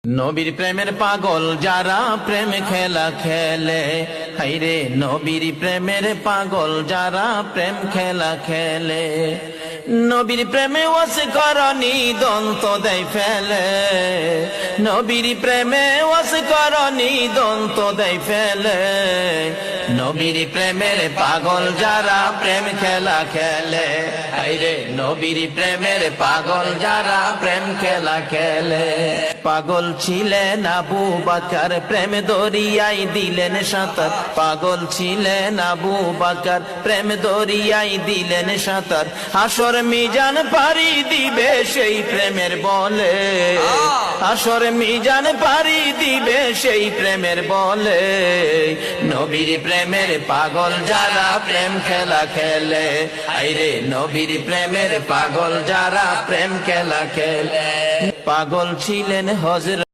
নবীর প্রেমের পাগল যারা প্রেম খেলা খেলে, হাইরে নবীর প্রেমের পাগল যারা প্রেম খেলা খেলে। নবীর প্রেমে ওয়াস করনি দন্ত দেয় ফেলে, নবীর প্রেমে ওয়াস করনি দন্ত দেয় ফেলে। নবীর প্রেমের পাগল যারা প্রেম খেলা খেলে, হাইরে নবীর প্রেমের পাগল যারা প্রেম খেলা খেলে। পাগল ছিলেন আবু বকর প্রেম দরিয়ায় দিলেন সাঁতার, পাগল ছিলেন আবু বকর প্রেম দরিয়ায় দিলেন সাঁতার। হাসর মিজান পারি দিবে সেই প্রেমের বলে, হাসর মিজান পারি দিবে সেই প্রেমের বলে। নবীর প্রেমের পাগল যারা প্রেম খেলা খেলে, আইরে নবীর প্রেমের পাগল যারা প্রেম খেলা খেলে। পাগল ছিলেন হযরত